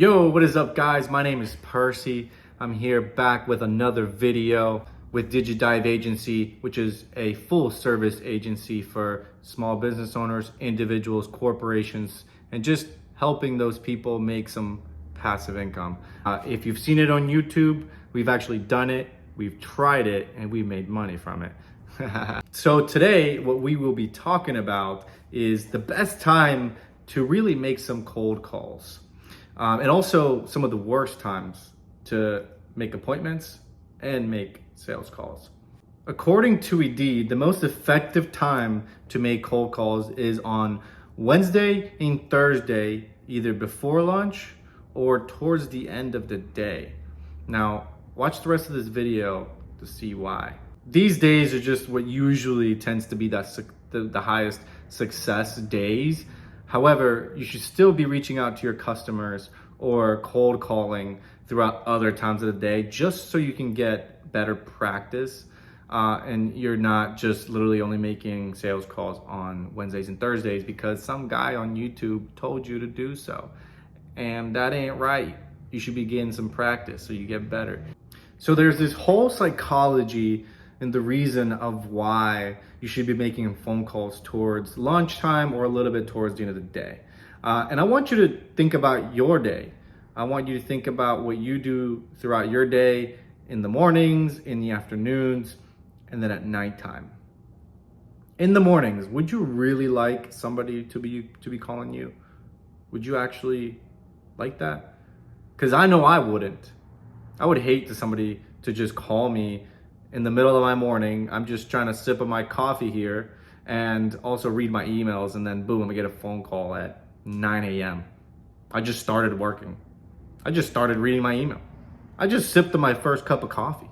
Yo, what is up guys? My name is Percy. I'm here back with another video with Diji Agency, which is a full service agency for small business owners, individuals, corporations, and just helping those people make some passive income. If you've seen it on YouTube, we've actually done it, we've tried it, and we made money from it. So today, what we will be talking about is the best time to really make some cold calls. And also some of the worst times to make appointments and make sales calls. According to Indeed, the most effective time to make cold calls is on Wednesday and Thursday, either before lunch or towards the end of the day. Now, watch the rest of this video to see why. These days are just what usually tends to be the highest success days. However, you should still be reaching out to your customers or cold calling throughout other times of the day, just so you can get better practice and you're not just literally only making sales calls on Wednesdays and Thursdays because some guy on YouTube told you to do so. And that ain't right. You should be getting some practice so you get better. So there's this whole psychology and the reason of why you should be making phone calls towards lunchtime or a little bit towards the end of the day. And I want you to think about your day. I want you to think about what you do throughout your day in the mornings, in the afternoons, and then at nighttime. In the mornings, would you really like somebody to be calling you? Would you actually like that? Because I know I wouldn't. I would hate for somebody to just call me in the middle of my morning. I'm just trying to sip of my coffee here and also read my emails, and then boom, I get a phone call at 9 a.m. I just started working. I just started reading my email. I just sipped my first cup of coffee.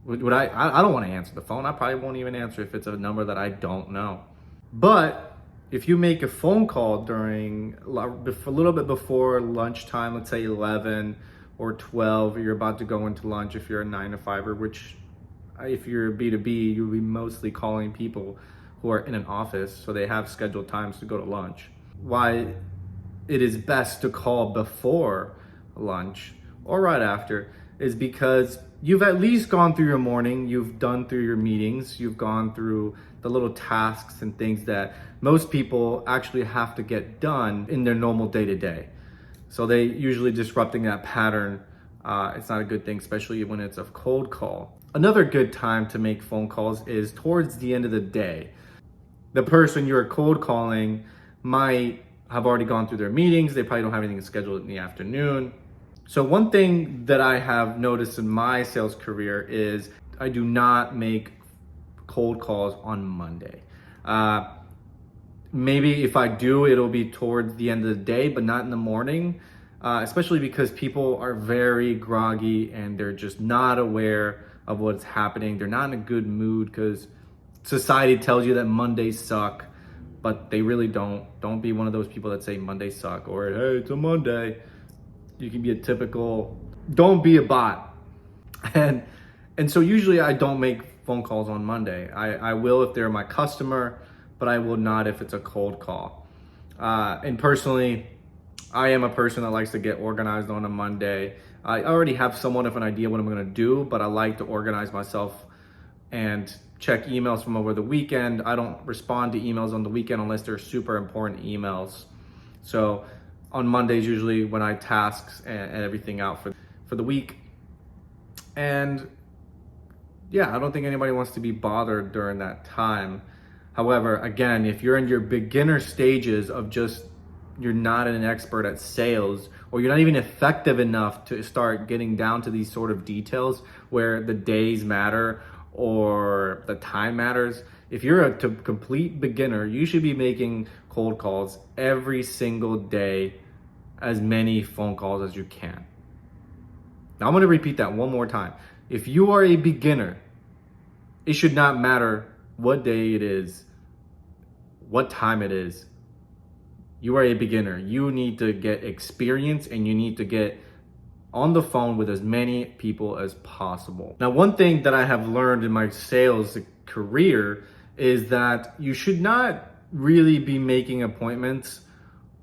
Would I don't want to answer the phone. I probably won't even answer if it's a number that I don't know. But if you make a phone call during a little bit before lunchtime, let's say 11 or 12, you're about to go into lunch if you're a 9 to 5er, which if you're B2B, you'll be mostly calling people who are in an office, so they have scheduled times to go to lunch. Why it is best to call before lunch or right after is because you've at least gone through your morning, you've done through your meetings, you've gone through the little tasks and things that most people actually have to get done in their normal day-to-day. So they usually disrupting that pattern. It's not a good thing, especially when it's a cold call. Another good time to make phone calls is towards the end of the day. The person you're cold calling might have already gone through their meetings. They probably don't have anything scheduled in the afternoon. So one thing that I have noticed in my sales career is I do not make cold calls on Monday. Maybe if I do, it'll be towards the end of the day, but not in the morning, especially because people are very groggy and they're just not aware of what's happening. They're not in a good mood because society tells you that Mondays suck, but they really don't. Don't be one of those people that say Mondays suck or, hey, it's a Monday. You can be a typical, don't be a bot. And so usually I don't make phone calls on Monday. I will if they're my customer, but I will not if it's a cold call. And personally, I am a person that likes to get organized on a Monday. I already have somewhat of an idea what I'm gonna do, but I like to organize myself and check emails from over the weekend. I don't respond to emails on the weekend unless they're super important emails. So on Mondays, usually when I tasks and everything out for the week. And yeah, I don't think anybody wants to be bothered during that time. However, again, if you're in your beginner stages of just, you're not an expert at sales, or you're not even effective enough to start getting down to these sort of details where the days matter or the time matters. If you're a complete beginner, you should be making cold calls every single day, as many phone calls as you can. Now I'm gonna repeat that one more time. If you are a beginner, it should not matter what day it is, what time it is. You are a beginner. You need to get experience and you need to get on the phone with as many people as possible. Now, one thing that I have learned in my sales career is that you should not really be making appointments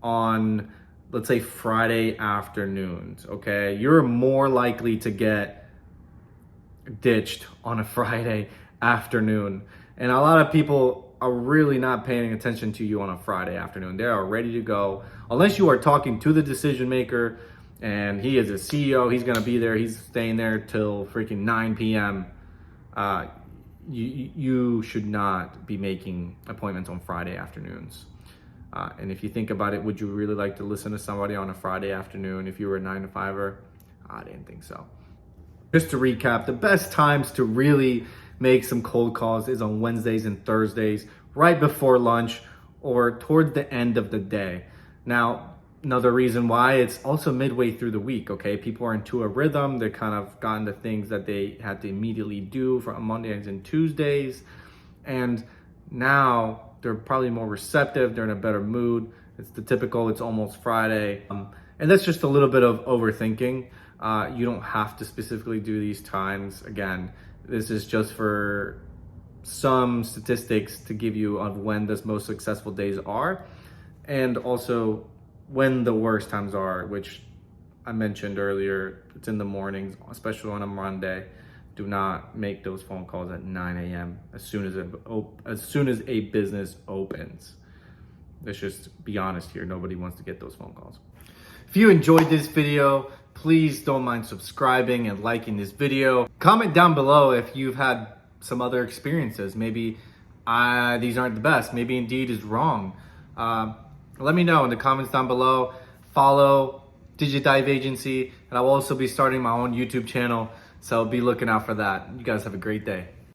on let's say Friday afternoons, okay? You're more likely to get ditched on a Friday afternoon. And a lot of people are really not paying attention to you on a Friday afternoon. They are ready to go. Unless you are talking to the decision maker and he is a CEO, he's gonna be there, he's staying there till freaking 9 p.m. You should not be making appointments on Friday afternoons. And if you think about it, would you really like to listen to somebody on a Friday afternoon if you were a 9-to-5er? I didn't think so. Just to recap, the best times to really make some cold calls is on Wednesdays and Thursdays, right before lunch or towards the end of the day. Now, another reason why, it's also midway through the week, okay? People are into a rhythm. They're kind of gotten the things that they had to immediately do for Mondays and Tuesdays. And now they're probably more receptive. They're in a better mood. It's the typical, it's almost Friday. And that's just a little bit of overthinking. You don't have to specifically do these times. Again, this is just for some statistics to give you on when the most successful days are, and also when the worst times are, which I mentioned earlier. It's in the mornings, especially on a Monday. Do not make those phone calls at 9 a.m. as soon as a business opens. Let's just be honest here. Nobody wants to get those phone calls. If you enjoyed this video, please don't mind subscribing and liking this video. Comment down below if you've had some other experiences. Maybe these aren't the best. Maybe Indeed is wrong. Let me know in the comments down below. Follow Diji Dive Agency, and I will also be starting my own YouTube channel, so be looking out for that. You guys have a great day.